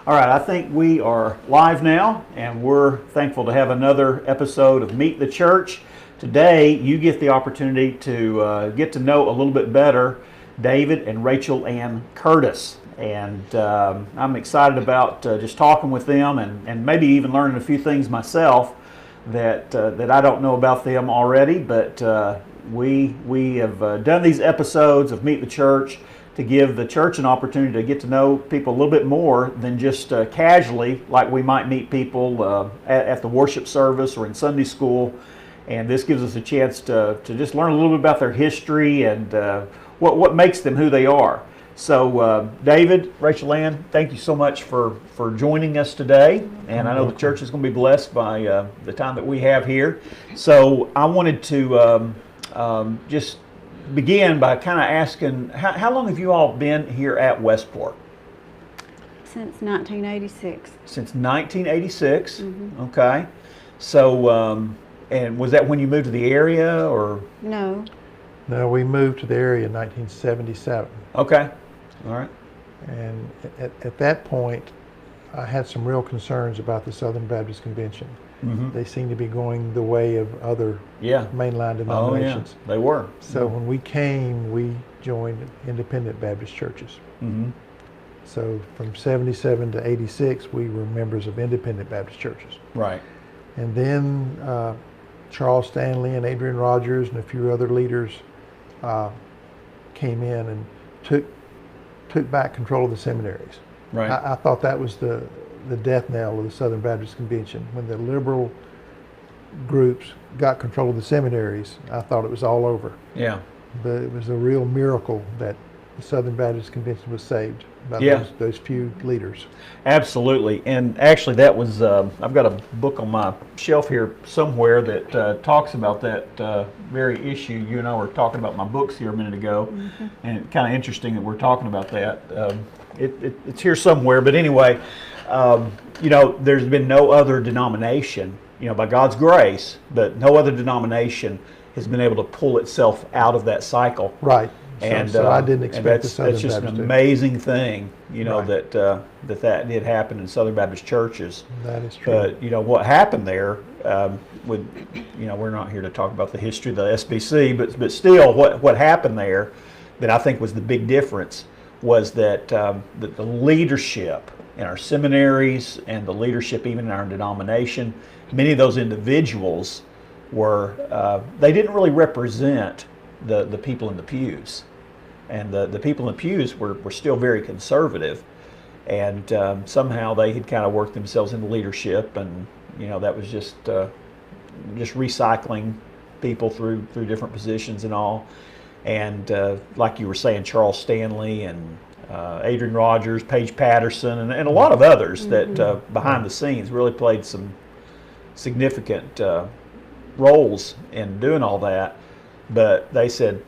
All right, I think we are live now, and we're thankful to have another episode of Meet the Church. Today, you get the opportunity to get to know a little bit better David and Rachel Ann Curtis. And I'm excited about just talking with them and maybe even learning a few things myself that I don't know about them already. But we have done these episodes of Meet the Church to give the church an opportunity to get to know people a little bit more than just casually, like we might meet people at the worship service or in Sunday school. And this gives us a chance to just learn a little bit about their history and what makes them who they are. So David, Rachel Ann, thank you so much for joining us today. And I know the church is going to be blessed by the time that we have here. So I wanted to just begin by kind of asking, how long have you all been here at Westport? Since 1986. Since 1986. Okay. So, and was that when you moved to the area, or? No. No, we moved to the area in 1977. Okay. All right. And at that point, I had some real concerns about the Southern Baptist Convention. They seemed to be going the way of other mainline denominations. Oh, yeah. They were. So when we came, we joined independent Baptist churches. So from 77 to 86, we were members of independent Baptist churches. Right. And then Charles Stanley and Adrian Rogers and a few other leaders came in and took back control of the seminaries. Right. I thought that was the death knell of the Southern Baptist Convention. When the liberal groups got control of the seminaries, I thought it was all over. Yeah. But it was a real miracle that the Southern Baptist Convention was saved by those few leaders. Absolutely. And actually that was, I've got a book on my shelf here somewhere that talks about that very issue. You and I were talking about my books here a minute ago, and it's kind of interesting that we're talking about that. It's here somewhere, but anyway, you know, there's been no other denomination, you know, by God's grace, but no other denomination has been able to pull itself out of that cycle. Right. And so I didn't expect the Southern that's just Baptist an amazing thing, you know, Right. that did happen in Southern Baptist churches. That is true. But you know what happened there, with, you know, we're not here to talk about the history of the SBC, but still, what happened there, that I think was the big difference, was that that the leadership in our seminaries and the leadership even in our denomination, many of those individuals were they didn't really represent the people in the pews, and the people in the pews were still very conservative, and somehow they had kind of worked themselves into leadership, and you know that was just recycling people through different positions and all, and like you were saying, Charles Stanley and Adrian Rogers, Paige Patterson, and a lot of others that behind the scenes really played some significant roles in doing all that. But they said,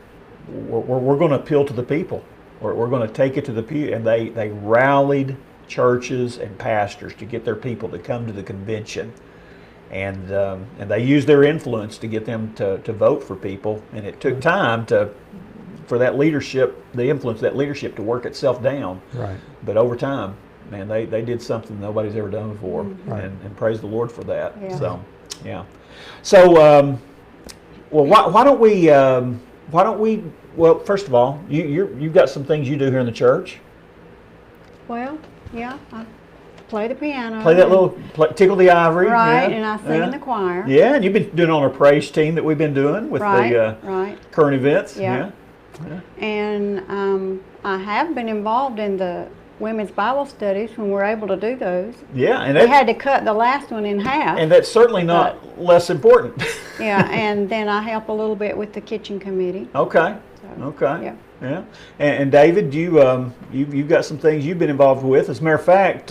we're going to appeal to the people. We're going to take it to the pew. And they rallied churches and pastors to get their people to come to the convention. And they used their influence to get them to vote for people. And it took time for that leadership, the influence of that leadership, to work itself down. Right. But over time, man, they did something nobody's ever done before. Right. And praise the Lord for that. Yeah. So, yeah. So, well, why don't we? Well, first of all, you've got some things you do here in the church. Well, yeah, I play the piano. Play that little tickle the ivory. Right, yeah, and I sing in the choir. Yeah, and you've been doing on our praise team that we've been doing with the current events. Yeah. And I have been involved in the women's Bible studies when we're able to do those. Yeah, and we had to cut the last one in half. And that's certainly not less important. Yeah, and then I help a little bit with the kitchen committee. Okay. So, okay. Yeah. And David, you've got some things you've been involved with. As a matter of fact,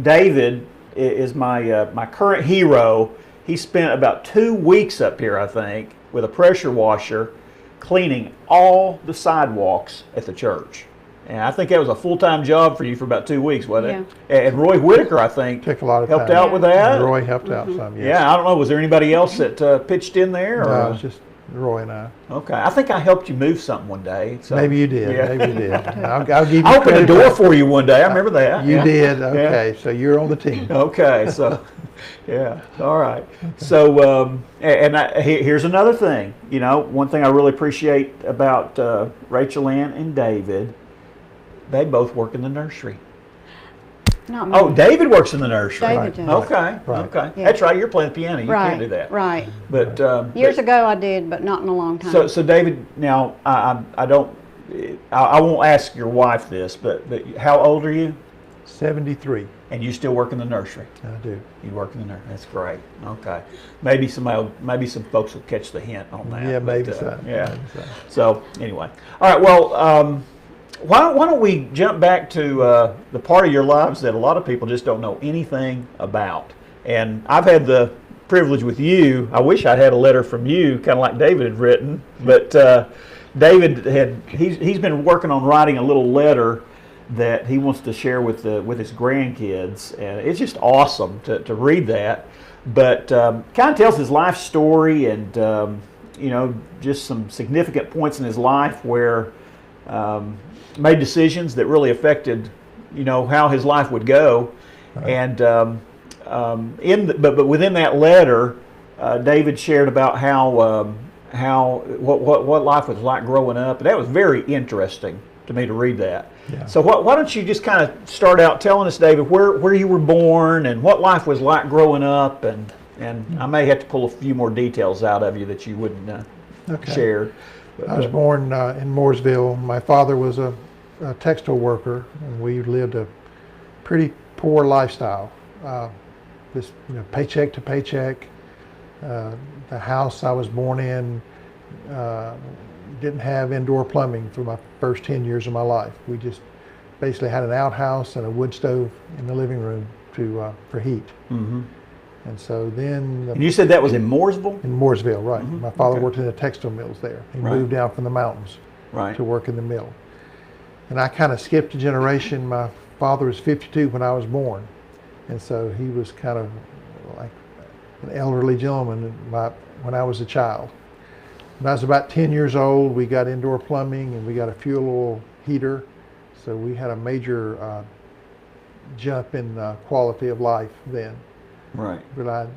David is my current hero. He spent about 2 weeks up here, I think, with a pressure washer, cleaning all the sidewalks at the church. And I think that was a full-time job for you for about 2 weeks, wasn't it? And Roy Whitaker, I think, took a lot of helped time. out with that. Roy helped out some, yes. Yeah, I don't know. Was there anybody else that pitched in there? No, Or? it was just Roy and I. Okay. I think I helped you move something one day. So. Maybe you did. Yeah. Maybe you did. I'll give you I opened the credit door for you one day. I remember that. You Yeah. did. Okay. So you're on the team. Okay. So, yeah. All right. So, here's another thing. You know, one thing I really appreciate about Rachel Ann and David, they both work in the nursery. Not me. Oh, David works in the nursery. David does. Okay. Right. Okay. Yeah. That's right. You're playing the piano. You Right. can't do that. Right. But Years ago I did, but not in a long time. So David, now I don't. I won't ask your wife this, but how old are you? 73. And you still work in the nursery? I do. You work in the nursery. That's great. Okay. Maybe some folks will catch the hint on that. Yeah, but, maybe so. Yeah. Maybe so. So anyway, all right. Well, why don't we jump back to the part of your lives that a lot of people just don't know anything about? And I've had the privilege with you. I wish I'd had a letter from you, kind of like David had written, but David he's been working on writing a little letter that he wants to share with his grandkids, and it's just awesome to read that. But kind of tells his life story, and you know, just some significant points in his life where made decisions that really affected, you know, how his life would go. Right. And but within that letter, David shared about what life was like growing up, and that was very interesting to me to read that. Yeah. So why don't you just kind of start out telling us, David, where you were born and what life was like growing up, and I may have to pull a few more details out of you that you wouldn't share. But, I was born in Mooresville. My father was a textile worker, and we lived a pretty poor lifestyle. Just paycheck to paycheck. The house I was born in didn't have indoor plumbing for my first 10 years of my life. We just basically had an outhouse and a wood stove in the living room for heat. Mm-hmm. And so then... And you said that was in Mooresville? In Mooresville, right. Mm-hmm. My father Okay. worked in the textile mills there. He Right. moved down from the mountains Right. to work in the mill. And I kind of skipped a generation. My father was 52 when I was born. And so he was kind of like an elderly gentleman when I was a child. When I was about 10 years old, we got indoor plumbing and we got a fuel oil heater. So we had a major jump in quality of life then. Right. But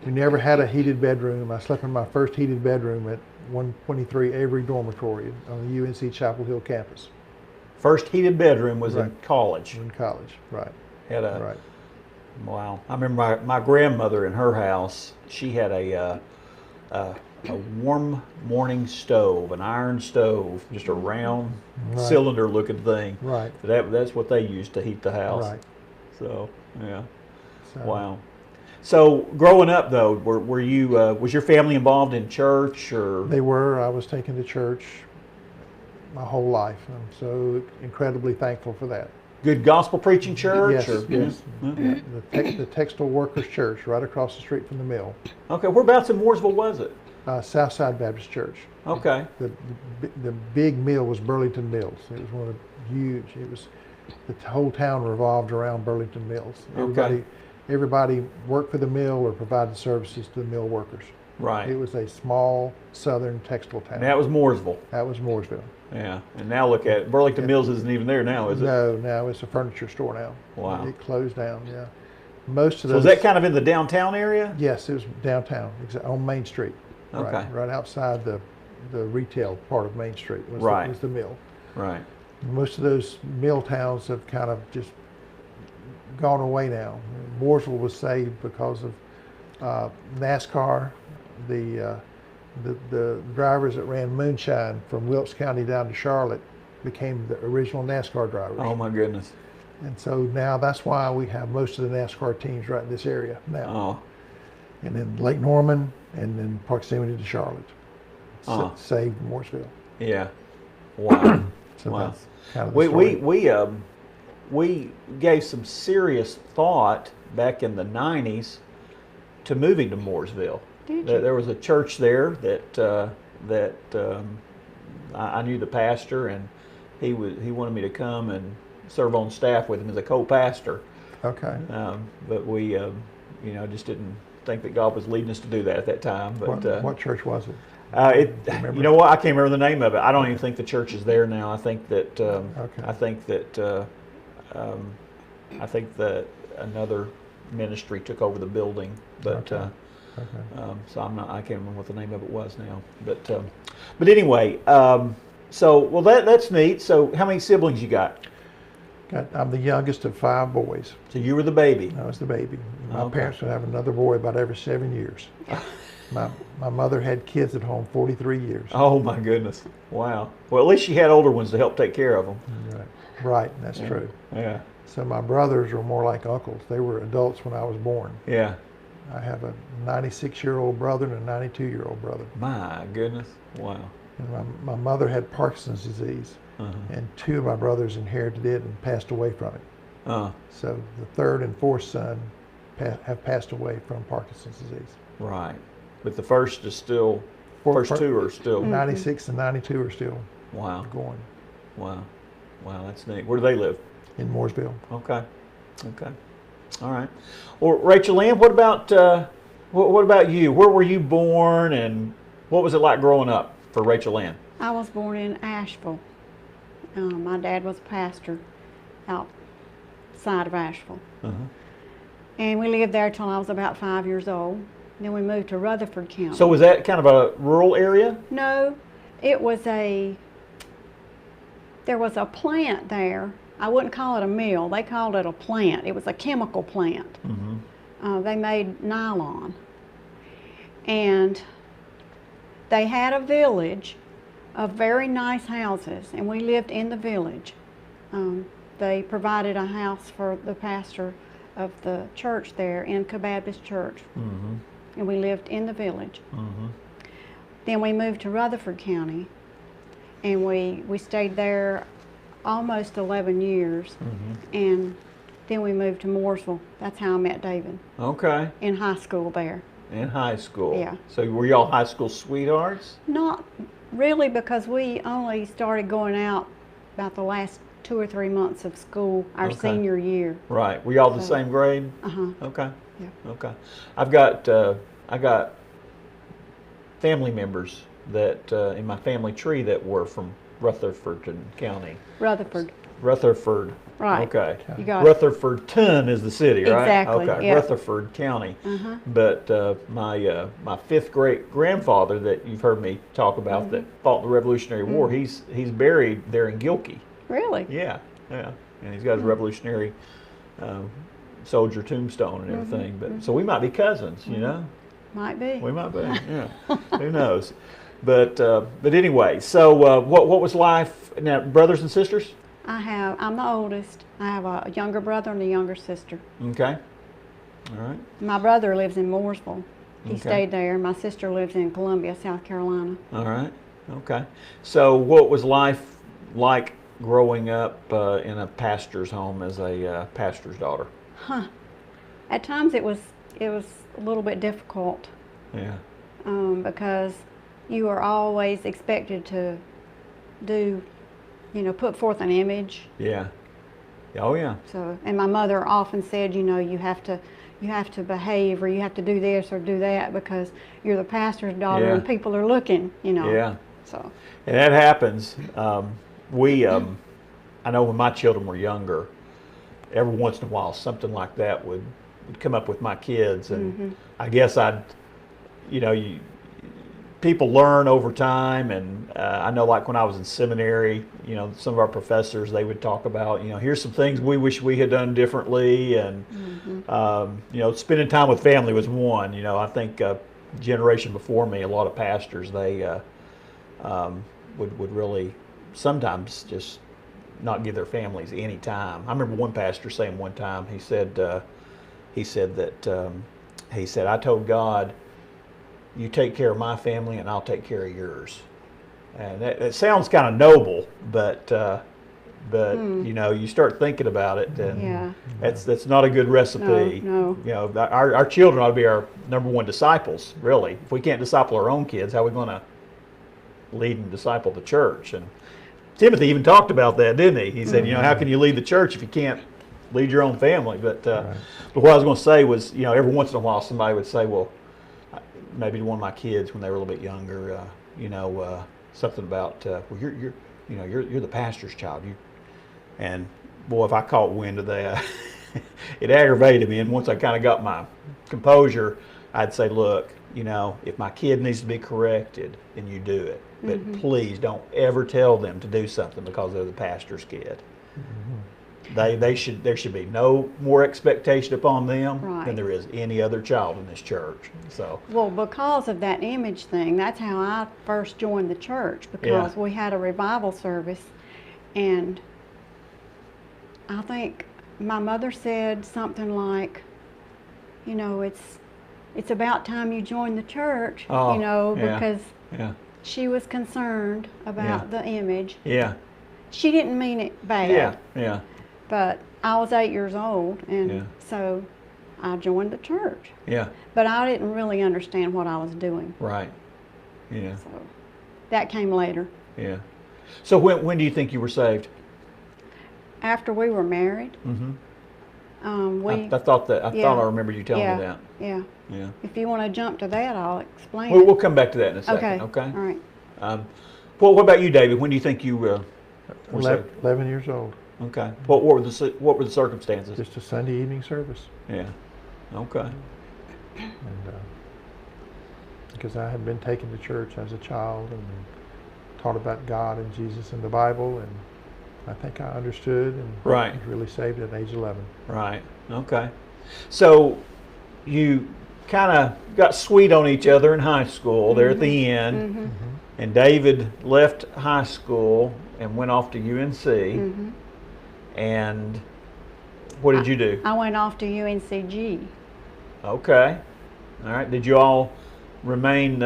we never had a heated bedroom. I slept in my first heated bedroom at 123 Avery Dormitory on the UNC Chapel Hill campus. First heated bedroom was Right. in college. In college, right. Right. Wow. I remember my grandmother in her house, she had a warm morning stove, an iron stove, just a round Right. cylinder looking thing. Right. That's what they used to heat the house. Right. So, yeah. So, Wow. So growing up though, were you was your family involved in church or? They were. I was taken to church my whole life. I'm so incredibly thankful for that. Good gospel preaching church? Yes, or? yes. Mm-hmm. Yeah, the Textile Workers Church right across the street from the mill. Okay, whereabouts in Mooresville was it? Southside Baptist Church. Okay. The big mill was Burlington Mills. It was one of the huge. It was the whole town revolved around Burlington Mills. Everybody worked for the mill or provided services to the mill workers. Right. It was a small southern textile town. And that was Mooresville. That was Mooresville. Yeah. And now look at it. Burlington Mills isn't even there now, is it? No, now it's a furniture store now. Wow. It closed down. Yeah. Most of So those. is that kind of in the downtown area? Yes, it was downtown, on Main Street. Okay. Right outside the retail part of Main Street was the mill. Right. Most of those mill towns have kind of just gone away now. Mooresville was saved because of NASCAR. The drivers that ran moonshine from Wilkes County down to Charlotte became the original NASCAR drivers. Oh my goodness. And so now that's why we have most of the NASCAR teams right in this area now. Oh. And then Lake Norman and then proximity to Charlotte. Saved Mooresville. Yeah. Wow. So wow. that's kind of the story. We gave some serious thought back in the 90s to moving to Mooresville. Did you? There was a church there that I knew the pastor, and he wanted me to come and serve on staff with him as a co-pastor. Okay. But we just didn't think that God was leading us to do that at that time. But what church was it? Remember? You know what? I can't remember the name of it. I don't even think the church is there now. I think that Okay. I think that another ministry took over the building, but Okay. Okay. so I can't remember what the name of it was now. But anyway, so well that's neat. So how many siblings you got? I'm the youngest of 5 boys. So you were the baby. I was the baby. My Okay. parents would have another boy about every 7 years. My mother had kids at home 43 years. Oh my goodness! Wow. Well, at least she had older ones to help take care of them. Right, that's true. Yeah. So my brothers were more like uncles. They were adults when I was born. Yeah. I have a 96-year-old brother and a 92-year-old brother. My goodness! Wow. And my mother had Parkinson's disease, and 2 of my brothers inherited it and passed away from it. So the 3rd and 4th son have passed away from Parkinson's disease. Right. But the first is still. First 2 are still. 96 and 92 are still Wow. going Wow. Wow. That's neat. Where do they live? in Mooresville. Okay. Okay. All right. Well, Rachel Ann, what about you? Where were you born, and what was it like growing up for Rachel Ann? I was born in Asheville. My dad was a pastor outside of Asheville. And we lived there till I was about 5 years old. Then we moved to Rutherford County. So was that kind of a rural area? No, there was a plant there. I wouldn't call it a mill. They called it a plant. It was a chemical plant. They made nylon. And they had a village of very nice houses, and we lived in the village. They provided a house for the pastor of the church there, Inca Baptist Church. And we lived in the village. Then we moved to Rutherford County, and we stayed there almost 11 years. And then we moved to Mooresville. That's how I met David. Okay. In high school there. In high school. Yeah. So were y'all high school sweethearts? Not really, because we only started going out about the last 2 or 3 months of school, our Okay. senior year. Right. Were y'all the same grade? Okay. Yeah. Okay. I got family members that in my family tree that were from Rutherford County. Rutherford. Right. Okay. You got it. Rutherfordton is the city, right? Exactly, Okay. yeah. Rutherford County. But my 5th great grandfather that you've heard me talk about that fought in the Revolutionary War, he's buried there in Gilkey. Really? Yeah. Yeah. And he's got his Revolutionary soldier tombstone and everything. But so we might be cousins, you know. Might be. We might be. Yeah. Who knows? But anyway, so what was life now? Brothers and sisters? I'm the oldest. I have a younger brother and a younger sister. Okay. All right. My brother lives in Mooresville. He Okay. stayed there. My sister lives in Columbia, South Carolina. All right. Okay. So what was life like growing up in a pastor's home as a pastor's daughter? At times it was a little bit difficult, Yeah. because you are always expected to put forth an image. Yeah. Oh yeah. So, and my mother often said, you have to behave, or you have to do this or do that, because you're the pastor's daughter Yeah. and people are looking, Yeah. So, And that happens. I know when my children were younger, every once in a while something like that would come up with my kids, and I guess people learn over time, and I know, like when I was in seminary, some of our professors, they would talk about, here's some things we wish we had done differently, and spending time with family was one. I think generation before me, a lot of pastors, they would really sometimes just not give their families any time. I remember one pastor saying one time, he said, I told God, you take care of my family and I'll take care of yours. And that sounds kind of noble, but you start thinking about it, and yeah. that's not a good recipe. No. Our children ought to be our number one disciples, really. If we can't disciple our own kids, how are we going to lead and disciple the church? And Timothy even talked about that, didn't he? He said, how can you lead the church if you can't lead your own family? But what I was going to say was, every once in a while somebody would say, well, maybe one of my kids when they were a little bit younger, something about, well, you're the pastor's child. And boy, if I caught wind of that, it aggravated me. And once I kind of got my composure, I'd say, look, if my kid needs to be corrected, then you do it. But please don't ever tell them to do something because they're the pastor's kid. There should be no more expectation upon them than there is any other child in this church. So, well, because of that image thing, that's how I first joined the church, because we had a revival service, and I think my mother said something like, it's about time you joined the church, because she was concerned about the image. Yeah. She didn't mean it bad. Yeah. Yeah. But I was 8 years old, and so I joined the church. Yeah. But I didn't really understand what I was doing. Right. Yeah. So that came later. Yeah. So when do you think you were saved? After we were married. Mm-hmm. I thought I remember you telling me that. Yeah. Yeah. If you want to jump to that, I'll explain. We'll come back to that in a second. Okay. Okay. All right. Well, what about you, David? When do you think you were saved? 11 years old. Okay. What were the circumstances? Just a Sunday evening service. Yeah. Okay. And because I had been taken to church as a child and taught about God and Jesus and the Bible, and I think I understood and was really saved at age 11. Right. Okay. So you kind of got sweet on each other in high school there at the end, and David left high school and went off to UNC. And what did you do? I went off to UNCG. Okay. All right. Did you all remain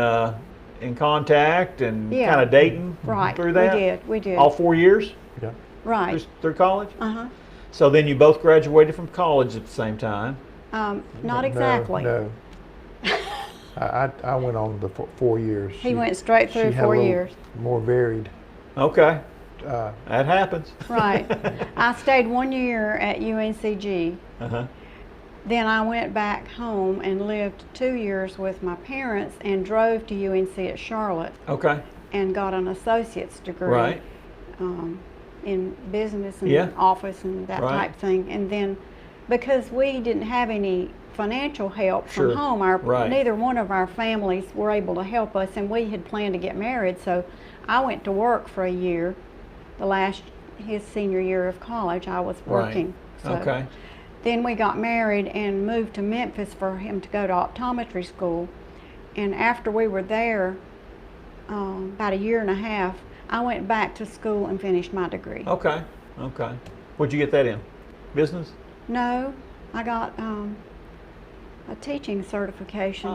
in contact and kind of dating through that? We did. All 4 years? Yeah. Right. Through college? Uh-huh. So then you both graduated from college at the same time? Not exactly. No. I went on the 4 years. He went straight through she had 4 a little years. More varied. Okay. That happens. Right. I stayed 1 year at UNCG. Uh-huh. Then I went back home and lived 2 years with my parents and drove to UNC at Charlotte. Okay. And got an associate's degree. Right. In business and office and that type thing. And then because we didn't have any financial help from home, neither one of our families were able to help us, and we had planned to get married, so I went to work for a year. His senior year of college, I was working. Right. So then we got married and moved to Memphis for him to go to optometry school. And after we were there, about a year and a half, I went back to school and finished my degree. Okay. Okay. What'd you get that in? Business? No, I got a teaching certification,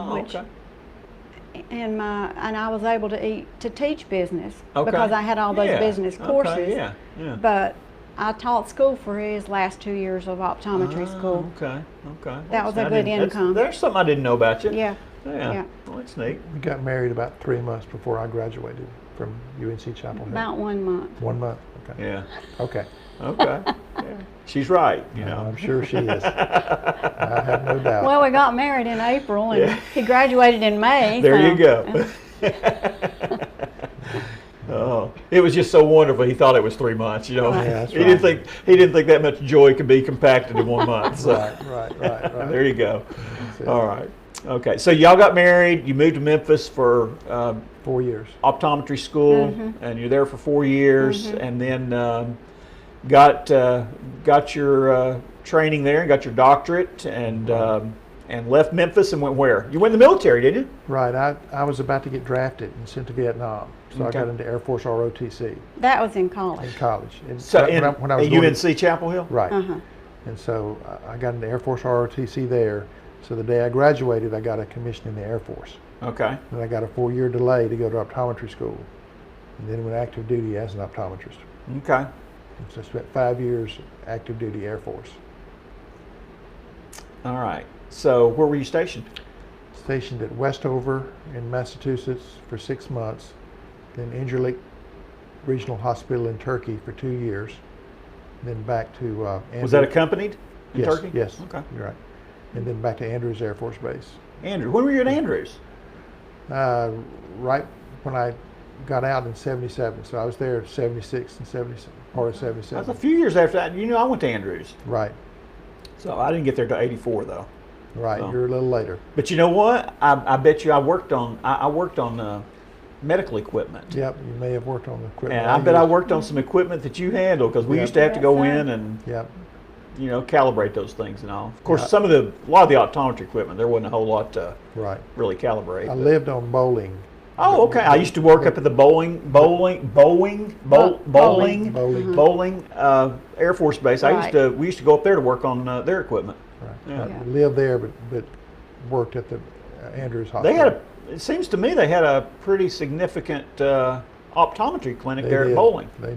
and I was able to teach business because I had all those business courses. Okay. Yeah. But I taught school for his last 2 years of optometry school. Okay. That was a good income. There's something I didn't know about you. Yeah. Well, that's neat. We got married about 3 months before I graduated from UNC Chapel Hill. About 1 month. 1 month. Okay. Yeah. Okay. Okay. Yeah. She's right, I'm sure she is. I have no doubt. Well, we got married in April, and he graduated in May. There you go. Oh, it was just so wonderful. He thought it was 3 months. Yeah, that's he didn't think that much joy could be compacted in 1 month. So. Right. There you go. All right. Okay. So y'all got married. You moved to Memphis for 4 years. Optometry school, and you're there for 4 years, and then got your training there and got your doctorate, and left Memphis and went where? You went in the military, didn't you? Right. I was about to get drafted and sent to Vietnam, so I got into Air Force ROTC. That was in college. In college. So when I was at UNC Chapel Hill? Right. And so I got into Air Force ROTC there. So the day I graduated, I got a commission in the Air Force. Okay. And I got a 4-year delay to go to optometry school, and then went active duty as an optometrist. Okay. And so I spent 5 years active duty Air Force. All right. So where were you stationed? Stationed at Westover in Massachusetts for 6 months, then Incirlik Regional Hospital in Turkey for 2 years, then back to Andrews. Was that accompanied in Turkey? Yes. Okay. You're right. And then back to Andrews Air Force Base. Andrews. When were you at Andrews? Right when I got out in 77, so I was there 76 and 70, part of That's 77. a few years after that. I went to Andrews, Right, so I didn't get there till '84 though. right. So. You're a little later. But you know what? I bet you I worked on medical equipment. Yep, you may have worked on the equipment. And I bet I worked on some equipment that you handled, because we Yep. used to have to go Yes, sir. in and Yep, calibrate those things and all. Of course, Yeah. a lot of the optometry equipment, there wasn't a whole lot to right. really calibrate. I but- lived on bowling. Oh, okay. I used to work up at the bowling Air Force Base. Right. We used to go up there to work on their equipment. Right. Yeah. I lived there, but worked at the Andrews Hospital. They had it seems to me they had a pretty significant optometry clinic They there did. at bowling. Well,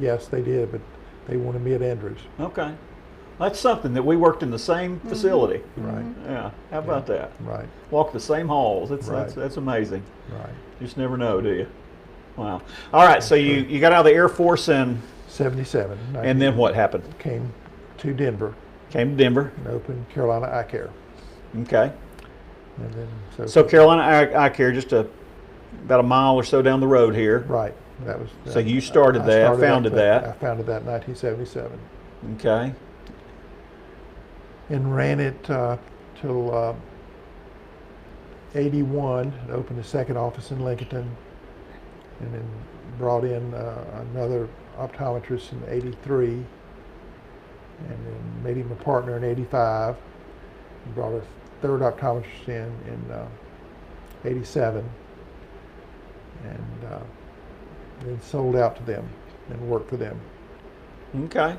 yes, they did, but they wanted me at Andrews. Okay. That's something that we worked in the same facility. Right, Yeah. How about that? right, Walk the same halls. Right. That's amazing. right. You just never know, do you? Wow. All right. So you got out of the Air Force and 77. then what happened? Came to Denver Came to Denver. and opened Carolina Eye Care. Okay. And then So Carolina Eye Care, just about a mile or so down the road here. right, that was. So you started I that, founded that. I founded that in 1977 Okay. and ran it till 81. Opened a second office in Lincoln, and then brought in another optometrist in 83, and then made him a partner in 85. And brought a third optometrist in 87, and then sold out to them and worked for them. Okay.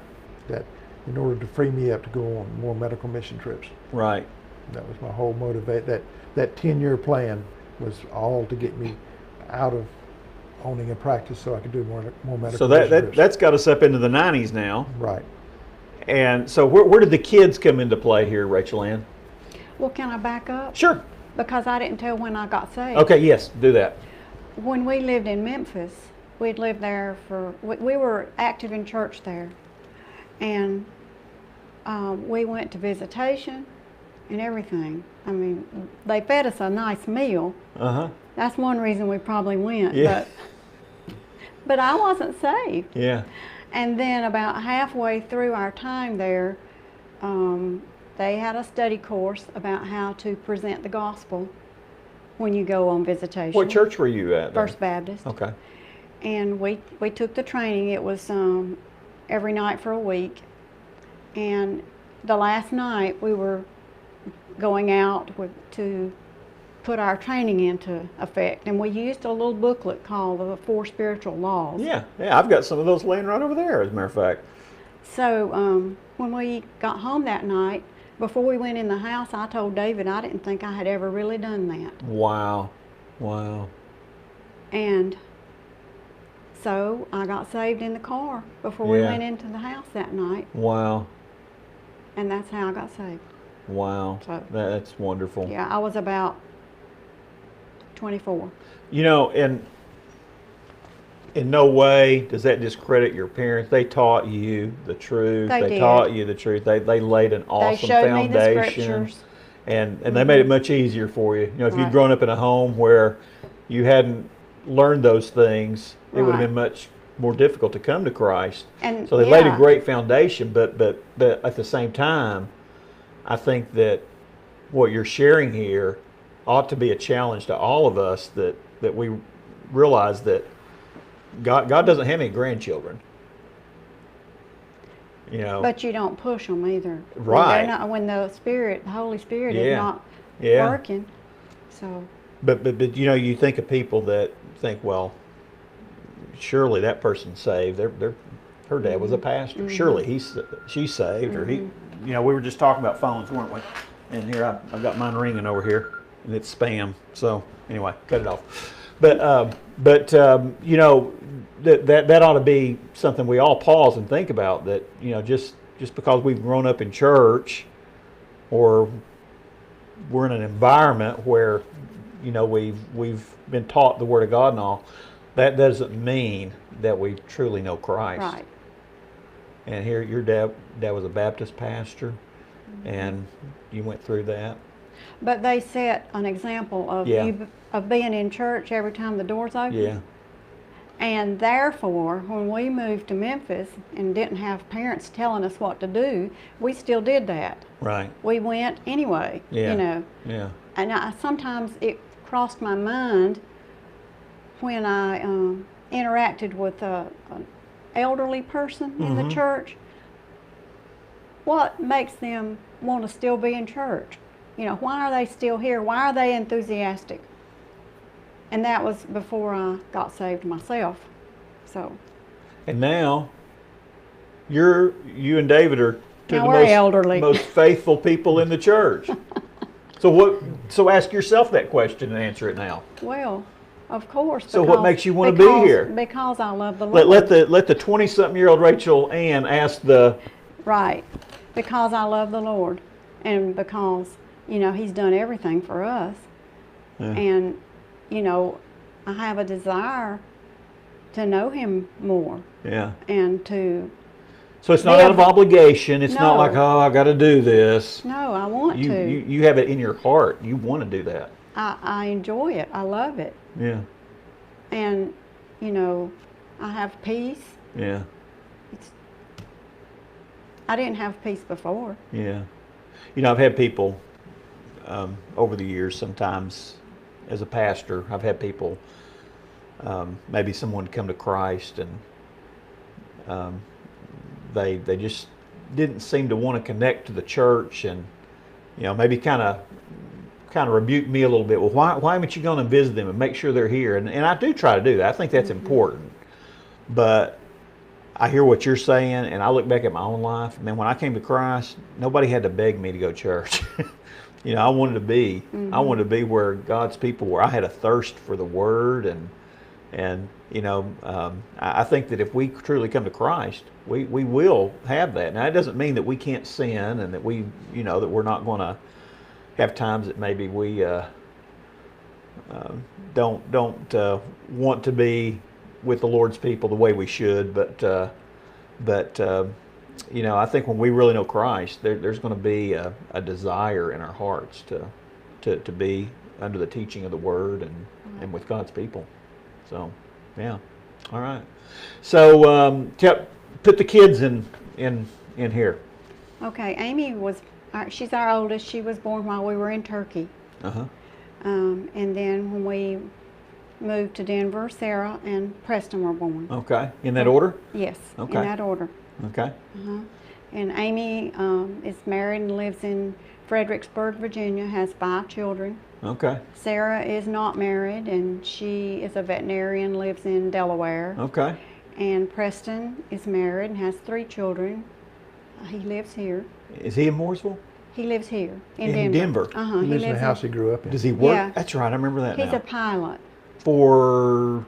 That in order to free me up to go on more medical mission trips. Right. That was my whole motivate. That 10-year plan was all to get me out of owning a practice so I could do more medical So mission trips. that's got us up into the 90s now. Right. And so where did the kids come into play here, Rachel Ann? Well, can I back up? Sure. Because I didn't tell when I got saved. Okay. Yes. Do that. When we lived in Memphis, we'd lived there we were active in church there. And we went to visitation and everything. I mean, they fed us a nice meal. Uh-huh. That's one reason we probably went. Yeah. But I wasn't saved. Yeah. And then about halfway through our time there, they had a study course about how to present the gospel when you go on visitation. What church were you at? then? First Baptist. Okay. And we took the training. It was every night for a week. And the last night we were going out to put our training into effect. And we used a little booklet called the 4 Spiritual Laws. Yeah. Yeah. I've got some of those laying right over there, as a matter of fact. So when we got home that night, before we went in the house, I told David I didn't think I had ever really done that. Wow. Wow. And so I got saved in the car before we Yeah. went into the house that night. Wow. And that's how I got saved. Wow. So- That's wonderful. Yeah, I was about 24. You know, in no way does that discredit your parents. They taught you the truth. They did. Taught you the truth. They laid an They awesome showed me the foundation. scriptures. And they made it much easier for you. You know, if you'd Right. grown up in a home where you hadn't learned those things, it would have Right. been much more difficult to come to Christ. And So they laid a yeah. great foundation, but at the same time, I think that what you're sharing here ought to be a challenge to all of us, that we realize that God doesn't have any grandchildren. You know. But you don't push them either. Right. When the Holy Spirit Yeah. is not Yeah. working. So But you know, you think of people that think, well, surely that person's saved. Her dad was a pastor. Surely she's saved, or he. You know, we were just talking about phones, weren't we? And here I've got mine ringing over here, and it's spam. So anyway, cut it off. But you know, that ought to be something we all pause and think about. That, you know, just because we've grown up in church, or we're in an environment where, you know, we've been taught the Word of God and all, that doesn't mean that we truly know Christ. right. And here, your dad was a Baptist pastor, and you went through that. But they set an example of Yeah. of being in church every time the doors open. Yeah. And therefore, when we moved to Memphis and didn't have parents telling us what to do, we still did that. Right. We went anyway, Yeah. you know. Yeah. And sometimes it crossed my mind when I interacted with an elderly person in the church, what makes them want to still be in church? You know, why are they still here? Why are they enthusiastic? And that was before I got saved myself. So. And now, you and David are two Now of we're the most, elderly. most faithful people in the church. So ask yourself that question and answer it now. Well, of course. So what makes you want to be here? Because I love the Lord. Let the 20-something-year-old Rachel Ann ask the. Right. Because I love the Lord. And because, you know, He's done everything for us. Yeah. And, you know, I have a desire to know Him more. Yeah. And to. So it's not out of obligation. It's not No. like, oh, I got to do this. No, I want to. You have it in your heart. You want to do that. I enjoy it. I love it. Yeah. And, you know, I have peace. Yeah. I didn't have peace before. Yeah. You know, I've had people over the years, sometimes as a pastor, I've had people, maybe someone come to Christ and they just didn't seem to want to connect to the church, and, you know, maybe kind of rebuke me a little bit. Well, why haven't you gone and visit them and make sure they're here? And I do try to do that. I think that's important. But I hear what you're saying, and I look back at my own life. Man, when I came to Christ, nobody had to beg me to go to church. You know, I wanted to be where God's people were. I had a thirst for the Word, and you know, I think that if we truly come to Christ, we will have that. Now, it doesn't mean that we can't sin and that we, you know, that we're not going to have times that maybe we don't want to be with the Lord's people the way we should, but you know, I think when we really know Christ, there's going to be a desire in our hearts to be under the teaching of the Word and with God's people. So, yeah, all right. So, put the kids in here. Okay, Amy she's our oldest. She was born while we were in Turkey. Uh-huh. And then when we moved to Denver, Sarah and Preston were born. Okay, in that order? Yes, Okay. in that order. Okay. And Amy is married and lives in Fredericksburg, Virginia, has 5 children. Okay. Sarah is not married, and she is a veterinarian, lives in Delaware. Okay. And Preston is married and has 3 children. He lives here. Is he in Mooresville? He lives here in In Denver. Denver. He lives in the house he grew up in. Does he work? Yeah. That's right. I remember that He's now. a pilot. For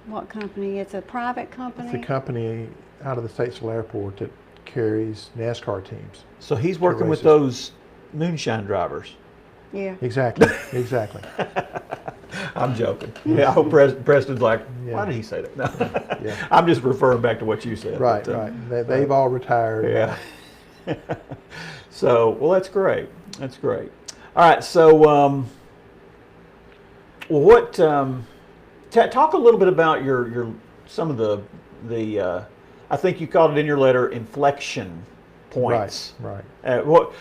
What company? It's a private company. It's a company out of the Statesville Airport that carries NASCAR teams. so he's working with races. those moonshine drivers. Yeah. Exactly, exactly. I'm joking. Yeah, I hope Preston's like, Yeah. why did he say that? No. Yeah. I'm just referring back to what you said. Right, but, right. They've all retired. Yeah. So, well, that's great. That's great. All right. So, what? Talk a little bit about your some of the I think you called it in your letter inflection points. Right. What?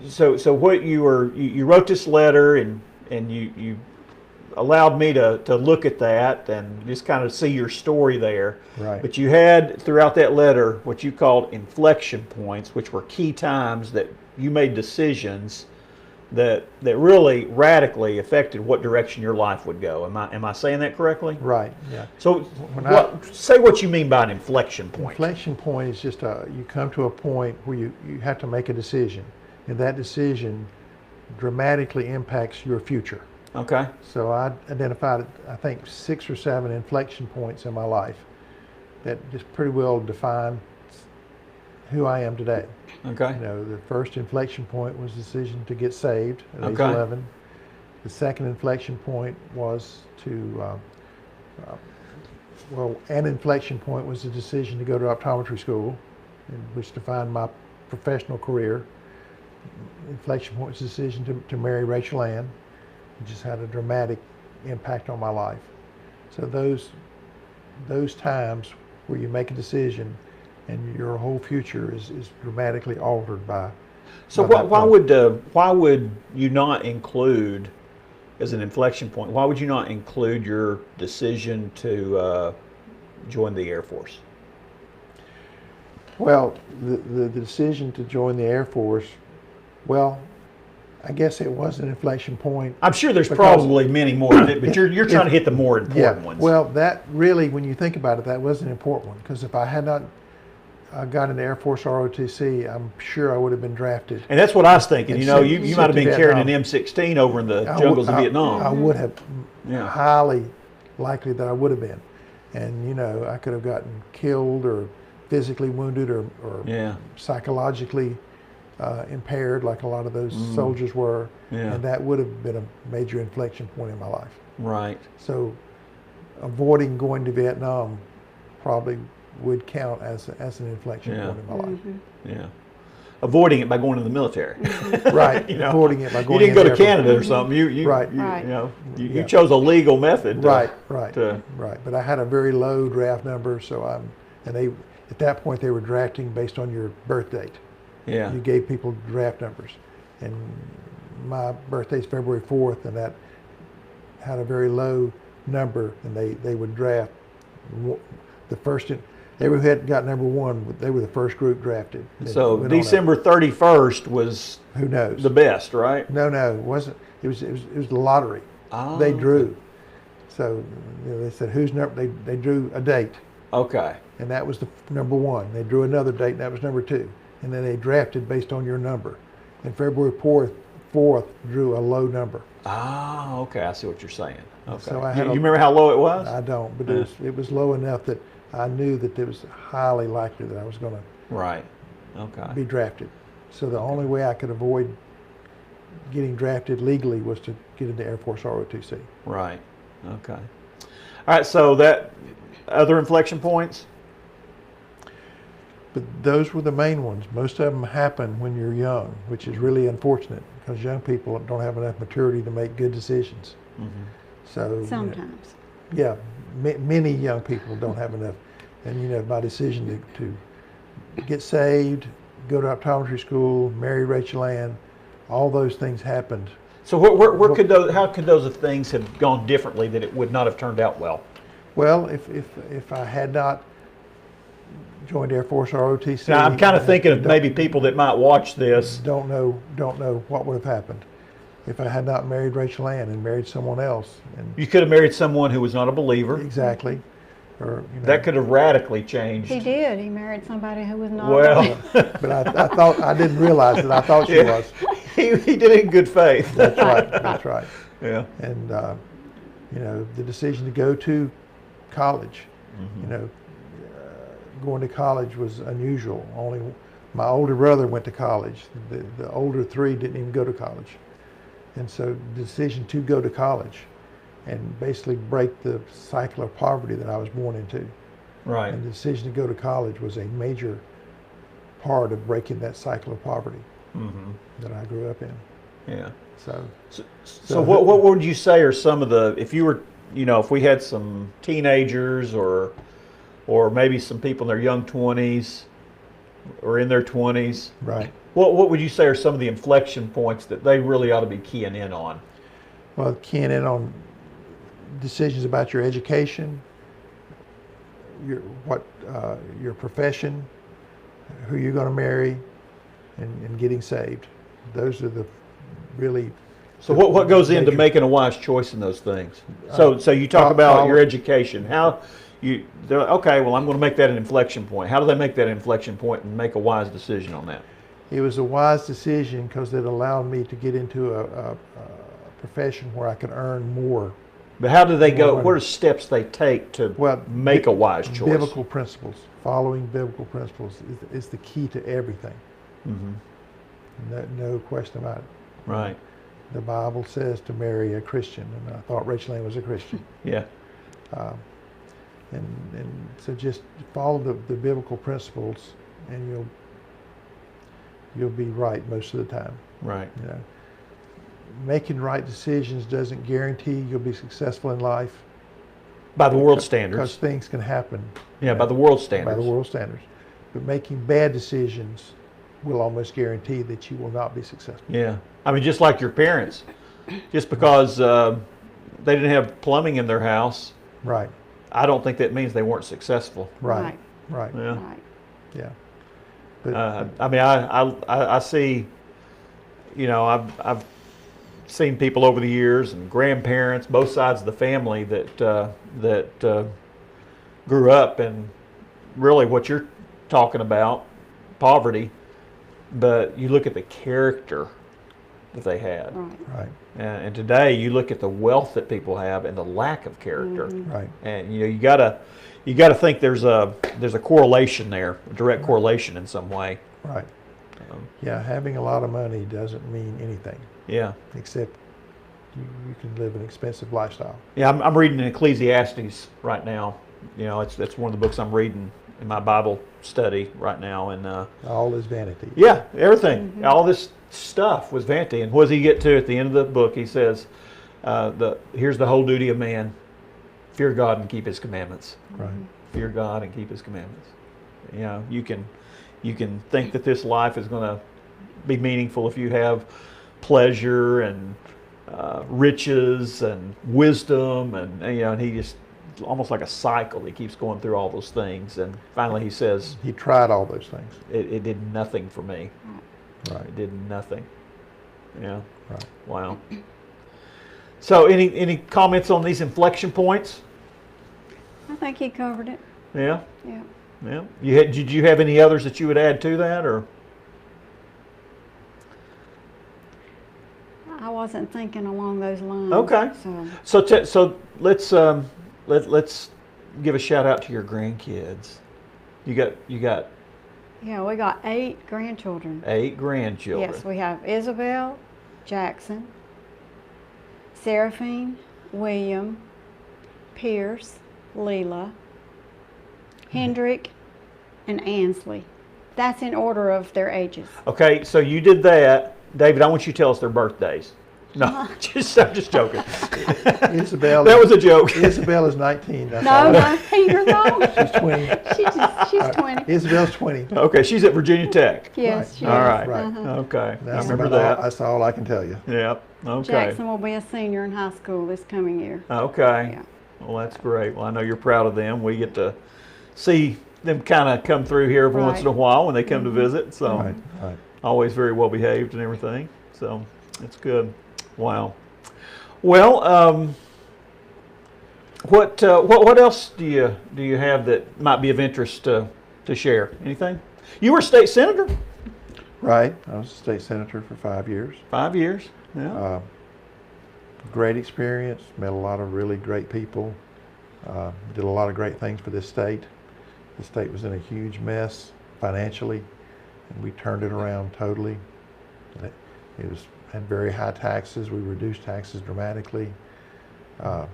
So what you wrote this letter and you allowed me to look at that and just kind of see your story there. Right. But you had throughout that letter what you called inflection points, which were key times that you made decisions that really radically affected what direction your life would go. Am I saying that correctly? Right. Yeah. So say what you mean by an inflection point. Inflection point is just you come to a point where you have to make a decision, and that decision dramatically impacts your future. Okay. So I identified, I think, 6 or 7 inflection points in my life that just pretty well define who I am today. Okay. You know, the first inflection point was the decision to get saved at age Okay. 11. The second inflection point was an inflection point was the decision to go to optometry school, which defined my professional career. Inflection point was the decision to marry Rachel Ann. It just had a dramatic impact on my life. So those times where you make a decision and your whole future is dramatically altered by. So by that why would you not include, as an inflection point, why would you not include your decision to join the Air Force? Well, the decision to join the Air Force, well, I guess it was an inflection point. I'm sure there's because- probably many more, but you're trying to hit the more important ones. Well, that really, when you think about it, that was an important one, because if I had not got an Air Force ROTC, I'm sure I would have been drafted. And that's what I was thinking. And You know, sent- you sent might have to been carrying an Vietnam. M16 over in the I jungles would- of Vietnam. I would have, Yeah. highly likely that I would have been. And, you know, I could have gotten killed or physically wounded or Yeah. psychologically impaired like a lot of those soldiers were. Yeah. And that would have been a major inflection point in my life. Right. So avoiding going to Vietnam probably would count as an inflection Yeah. point in my life. Yeah. Avoiding it by going to the military. Right. You know, Avoiding it by going you didn't go to in there. Canada or something. You Right. Right. You know, you Yeah. chose a legal method. Right. to- But I had a very low draft number, so and they at that point they were drafting based on your birth date. Yeah. You gave people draft numbers, and my birthday's February 4th, and that had a very low number, and they would draft the first. Everyone had got number one. They were the first group drafted. It So went on December 31st was up. Who knows? the best, right? No, it wasn't. It was the lottery. Oh, They drew. So you know, they said who's number. They drew a date, Okay. and that was the number one. They drew another date, and that was number two. And then they drafted based on your number. And February 4th drew a low number. Ah, okay. I see what you're saying. Okay. So I you, had you a- remember how low it was? I don't, but it was low enough that I knew that it was highly likely that I was going to Right. Okay. be drafted. So the only way I could avoid getting drafted legally was to get into Air Force ROTC. Right. Okay. All right. So that other inflection points. But those were the main ones. Most of them happen when you're young, which is really unfortunate because young people don't have enough maturity to make good decisions. So you know, Sometimes. yeah, many young people don't have enough. And you know, my decision to get saved, go to optometry school, marry Rachel Ann, all those things happened. So where could those? How could those things have gone differently that it would not have turned out well? Well, if I had not joined Air Force ROTC, Now I'm kind of thinking of maybe people that might watch this. don't know what would have happened if I had not married Rachel Ann and married someone else. And You could have married someone who was not a believer. exactly, or you know, That could have radically changed. He did. He married somebody who was not. Well, But I thought I didn't realize that. I thought she Yeah. was. he did it in good faith. That's right. That's right. Yeah. And you know, the decision to go to college, you know, going to college was unusual. Only my older brother went to college. The older three didn't even go to college. And so the decision to go to college and basically break the cycle of poverty that I was born into. Right. And the decision to go to college was a major part of breaking that cycle of poverty that I grew up in. Yeah. So So what would you say are some of the, if you were, you know, if we had some teenagers or maybe some people in their young 20s or in their 20s, right. what would you say are some of the inflection points that they really ought to be keying in on? Well, keying in on decisions about your education, your profession, who you're going to marry, and getting saved. Those are the really. So what goes into major- making a wise choice in those things? So you talk about your education. How okay, well, I'm going to make that an inflection point. How do they make that inflection point and make a wise decision on that? It was a wise decision because it allowed me to get into a profession where I could earn more. But how do they go? Well, What are steps they take to Well, make a wise choice? Biblical principles, following biblical principles is the key to everything. No question about it. Right. The Bible says to marry a Christian, and I thought Rachel Ann was a Christian. Yeah. And so just follow the biblical principles, and you'll be right most of the time. Right. You know, making right decisions doesn't guarantee you'll be successful in life. By the world Because standards. things can happen. Yeah, by the world standards. By the world standards. But making bad decisions will almost guarantee that you will not be successful. Yeah. I mean, just like your parents. Just because they didn't have plumbing in their house, Right. I don't think that means they weren't successful. Right. Right. Yeah. Right. Yeah. But, I mean, I see, you know, I've seen people over the years and grandparents, both sides of the family that grew up in really what you're talking about, poverty, but you look at the character that they had. Right. right. And today you look at the wealth that people have and the lack of character. Right. And you know, you gotta think there's a correlation there, a direct correlation in some way. Right. Yeah, having a lot of money doesn't mean anything, Yeah. except you can live an expensive lifestyle. Yeah, I'm reading in Ecclesiastes right now. You know, it's one of the books I'm reading in my Bible study right now. And All is vanity. yeah, everything, all this stuff was vanity. And what does he get to at the end of the book? He says, here's the whole duty of man: fear God and keep His commandments. Right. Fear God and keep His commandments. You know, you can think that this life is going to be meaningful if you have pleasure and riches and wisdom, and you know, and he just almost like a cycle. He keeps going through all those things, and finally he says, He tried all those things. "It did nothing for me. Right. It did nothing." Yeah. Right. Wow. So, any comments on these inflection points? I think he covered it. Yeah. Yeah. Yeah. Did you have any others that you would add to that, or? I wasn't thinking along those lines. Okay. So let's give a shout out to your grandkids. You got Yeah, we got 8 grandchildren. 8 grandchildren. Yes, we have Isabel, Jackson, Seraphine, William, Pierce, Leela, Hendrick, and Ansley. That's in order of their ages. Okay, so you did that, David. I want you to tell us their birthdays. No, I'm just joking. Isabel. That was a joke. Isabel is 19. That's No, all. no, you're wrong. She's 20. She's 20. Isabel's 20. Okay, she's at Virginia Tech. Yes, Right. she All is. right. Uh-huh. Okay, I That's remember about all- that. That's all I can tell you. Yep. Okay. Jackson will be a senior in high school this coming year. Okay. Yeah. Well, that's great. Well, I know you're proud of them. We get to see them kind of come through here every once in a Right. while when they come to visit. So Right. Right. always very well behaved and everything. So it's good. Wow. Well, what else do you have that might be of interest to share? Anything? You were state senator. Right. I was a state senator for 5 years. 5 years. Yeah. Great experience. Met a lot of really great people. Did a lot of great things for this state. The state was in a huge mess financially, and we turned it around totally. It was had very high taxes. We reduced taxes dramatically. Had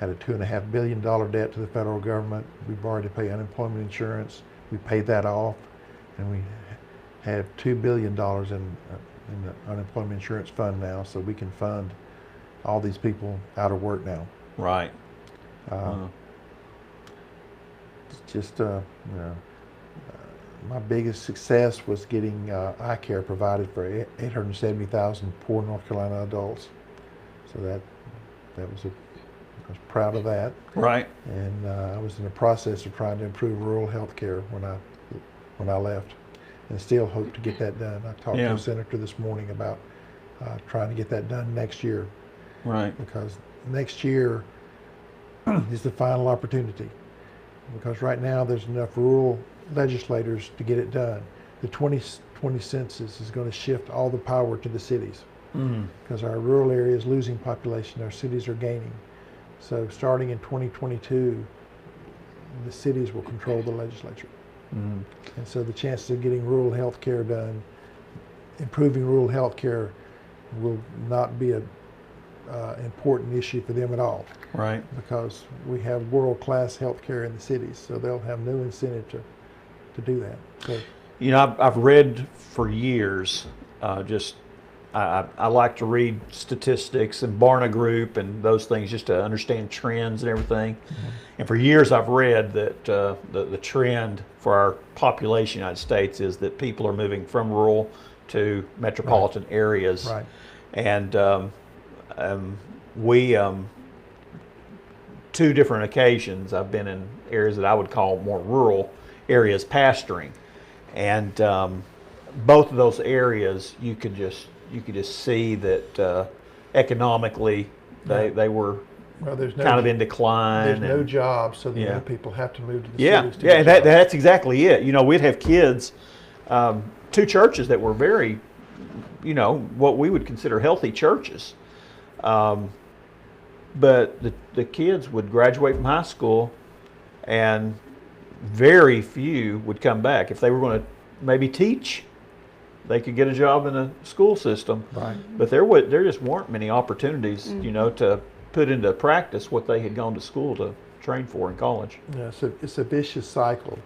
a $2.5 billion debt to the federal government. We borrowed to pay unemployment insurance. We paid that off, and we have $2 billion in the unemployment insurance fund now, so we can fund all these people out of work now. Right. It's just, my biggest success was getting eye care provided for 870,000 poor North Carolina adults. So that was I was proud of that. Right. And I was in the process of trying to improve rural health care when I left, and still hope to get that done. I talked to a senator this morning about trying to get that done next year. Right. Because next year is the final opportunity. Because right now there's enough rural legislators to get it done. The 2020 census is going to shift all the power to the cities. Because our rural area is losing population, our cities are gaining. So starting in 2022, the cities will control the legislature. And so the chances of getting rural health care done, improving rural health care, will not be an important issue for them at all. Right. Because we have world-class health care in the cities, so they'll have no incentive to do that. So, You know, I've read for years, just I like to read statistics and Barna Group and those things just to understand trends and everything. And for years I've read that the trend for our population in the United States is that people are moving from rural to metropolitan areas. Right. And we, two different occasions, I've been in areas that I would call more rural areas pastoring. And both of those areas, you could just see that economically they were Well, there's kind of in decline. There's no jobs, so the Yeah. young people have to move to the Yeah, cities to yeah, get jobs. that's exactly it. You know, we'd have kids, two churches that were very, you know, what we would consider healthy churches. But the kids would graduate from high school, and very few would come back. If they were going to maybe teach, they could get a job in a school system. Right. But there just weren't many opportunities, you know, to put into practice what they had gone to school to train for in college. Yeah, so it's a vicious cycle.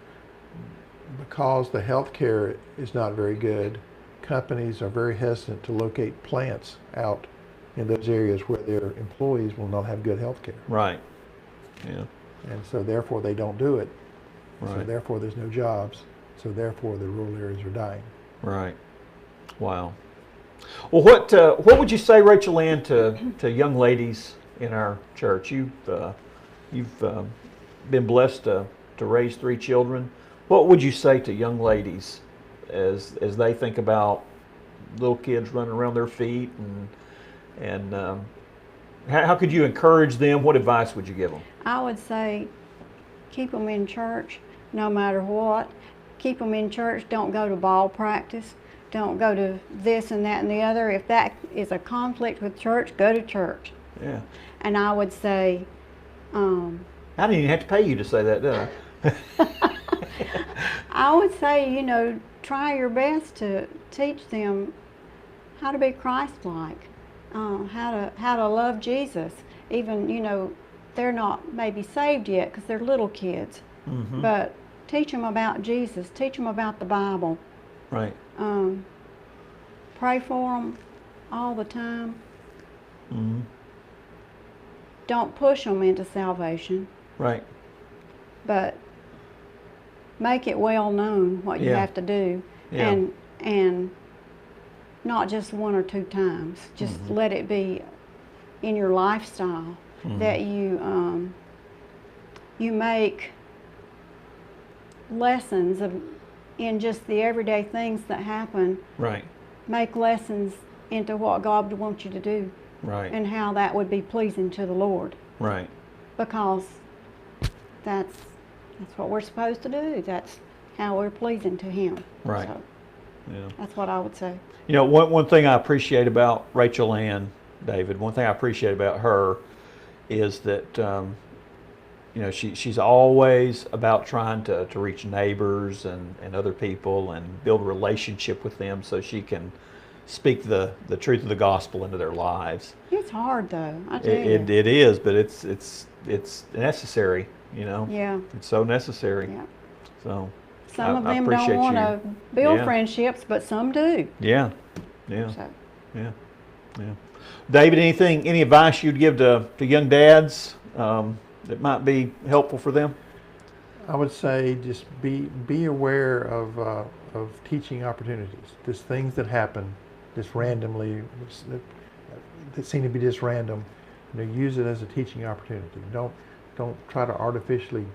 Because the health care is not very good, companies are very hesitant to locate plants out in those areas where their employees will not have good health care. Right. Yeah. And so therefore they don't do it. So Right. therefore there's no jobs. So therefore the rural areas are dying. Right. Wow. Well, what would you say, Rachel Ann, to young ladies in our church? You've been blessed to raise 3 children. What would you say to young ladies as they think about little kids running around their feet, and how could you encourage them? What advice would you give them? I would say keep them in church no matter what. Keep them in church. Don't go to ball practice. Don't go to this and that and the other. If that is a conflict with church, go to church. Yeah. And I would say, I didn't even have to pay you to say that, did I? I would say, you know, try your best to teach them how to be Christ-like, how to love Jesus. Even, you know, they're not maybe saved yet because they're little kids, but teach them about Jesus. Teach them about the Bible. Right. Pray for them all the time. Don't push them into salvation, Right. but make it well known what you Yeah. have to do, Yeah. and not just 1 or 2 times. Just let it be in your lifestyle that you make lessons in just the everyday things that happen. Right. Make lessons into what God wants you to do Right. and how that would be pleasing to the Lord, Right. because that's what we're supposed to do. That's how we're pleasing to Him. Right. So Yeah. that's what I would say. You know, one thing I appreciate about Rachel Ann, David, one thing I appreciate about her is that, you know, she's always about trying to reach neighbors and other people and build a relationship with them so she can speak the truth of the gospel into their lives. It's hard though, I tell you. It is, but it's necessary, you know. Yeah. It's so necessary. Yeah. So Some of I them appreciate don't want you. to build Yeah. friendships, but some do. Yeah. Yeah. So Yeah, yeah. David, any advice you'd give to young dads that might be helpful for them? I would say just be aware of teaching opportunities. Just things that happen just randomly, that seem to be just random. You know, use it as a teaching opportunity. Don't try to artificially,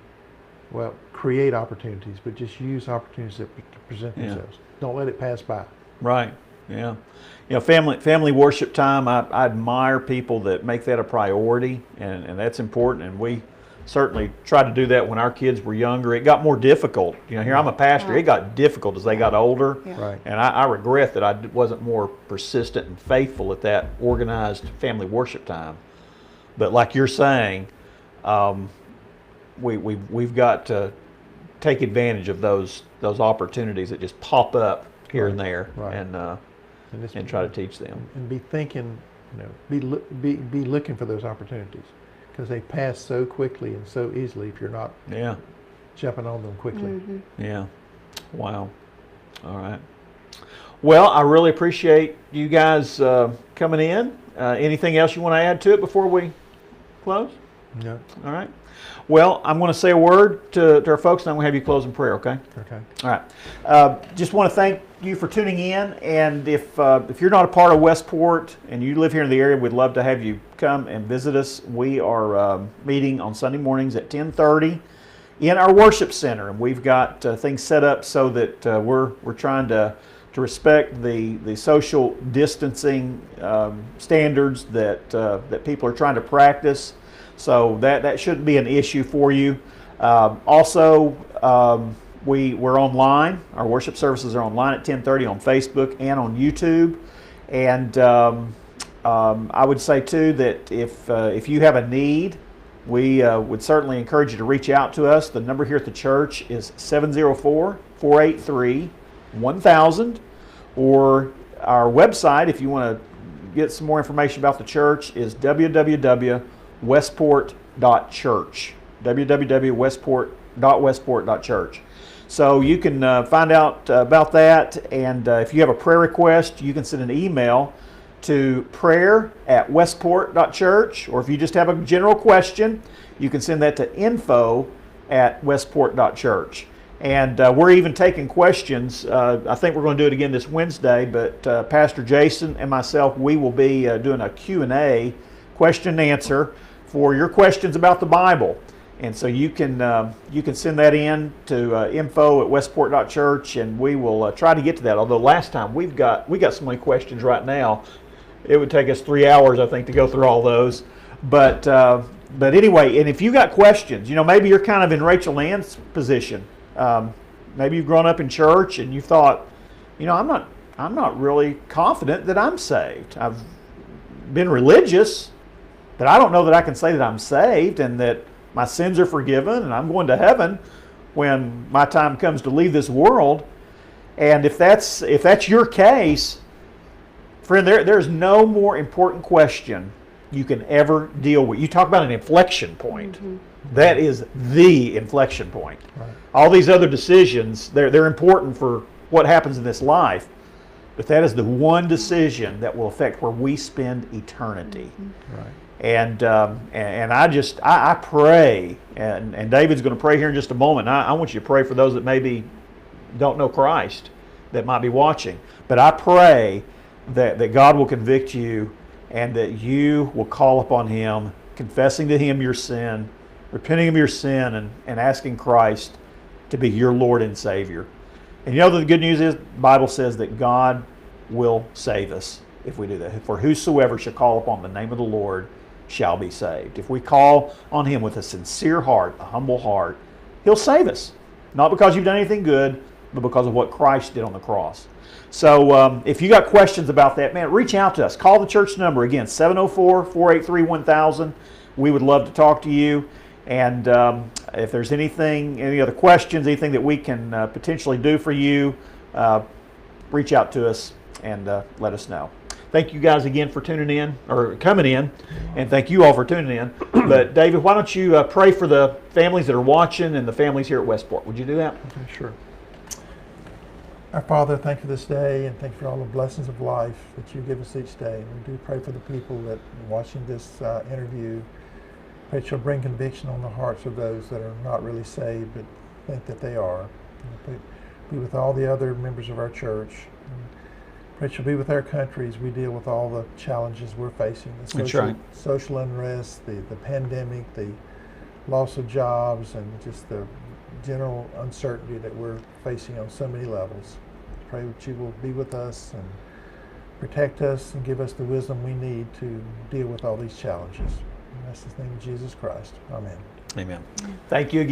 create opportunities, but just use opportunities that present themselves. Don't let it pass by. Right. Yeah. You know, family worship time. I admire people that make that a priority, and that's important. And we certainly tried to do that when our kids were younger. It got more difficult. You know, here I'm a pastor. Right. It got difficult as they got older. Yeah. Right. And I regret that I wasn't more persistent and faithful at that organized family worship time. But like you're saying, we've got to take advantage of those opportunities that just pop up here and there, Right. and try to teach them. And be thinking, you know, be looking for those opportunities, because they pass so quickly and so easily if you're not Yeah. jumping on them quickly. Yeah. Wow. All right. Well, I really appreciate you guys coming in. Anything else you want to add to it before we close? No. All right. Well, I'm going to say a word to our folks, and I'm going to have you close in prayer, okay? Okay. All right. Just want to thank you for tuning in, and if you're not a part of Westport and you live here in the area, we'd love to have you come and visit us. We are meeting on Sunday mornings at 10:30 in our worship center, and we've got things set up so that we're trying to respect the social distancing standards that people are trying to practice. So that shouldn't be an issue for you. Also, we're online. Our worship services are online at 10:30 on Facebook and on YouTube. And I would say too that if you have a need, we would certainly encourage you to reach out to us. The number here at the church is 704-483-1000, or our website, if you want to get some more information about the church, is www.westport.church. www.westport.church. So you can find out about that, and if you have a prayer request, you can send an email to prayer@westport.church, or if you just have a general question, you can send that to info@westport.church. And we're even taking questions. I think we're going to do it again this Wednesday, but Pastor Jason and myself, we will be doing a Q&A, question and answer, for your questions about the Bible. And so you can send that in to info@westport.church, and we will try to get to that. Although last time we got so many questions right now, it would take us 3 hours, I think, to go through all those. But anyway, and if you got questions, maybe you're kind of in Rachel Ann's position. Maybe you've grown up in church and you thought, I'm not really confident that I'm saved. I've been religious, but I don't know that I can say that I'm saved and that my sins are forgiven and I'm going to heaven when my time comes to leave this world. And if that's your case, friend, there's no more important question you can ever deal with. You talk about an inflection point. Mm-hmm. That is the inflection point. Right. All these other decisions, they're important for what happens in this life, but that is the one decision that will affect where we spend eternity. Mm-hmm. Right. And I pray, and David's going to pray here in just a moment. I want you to pray for those that maybe don't know Christ, that might be watching. But I pray that God will convict you and that you will call upon Him, confessing to Him your sin, repenting of your sin, and asking Christ to be your Lord and Savior. And the good news is, the Bible says that God will save us if we do that. For whosoever shall call upon the name of the Lord shall be saved. If we call on Him with a sincere heart, a humble heart, He'll save us. Not because you've done anything good, but because of what Christ did on the cross. So if you got questions about that, man, reach out to us. Call the church number, again, 704-483-1000. We would love to talk to you. And if there's any other questions, anything that we can potentially do for you, reach out to us and let us know. Thank you guys again for tuning in, or coming in, and thank you all for tuning in. But David, why don't you pray for the families that are watching and the families here at Westport? Would you do that? Okay, sure. Our Father, thank you for this day, and thank you for all the blessings of life that you give us each day. And we do pray for the people that are watching this interview. Pray that you'll bring conviction on the hearts of those that are not really saved, but think that they are. Be with all the other members of our church. Pray that you'll be with our country as we deal with all the challenges we're facing. The social unrest, the pandemic, the loss of jobs, and just the general uncertainty that we're facing on so many levels. Pray that you will be with us and protect us and give us the wisdom we need to deal with all these challenges. And that's the name of Jesus Christ. Amen. Amen. Thank you again.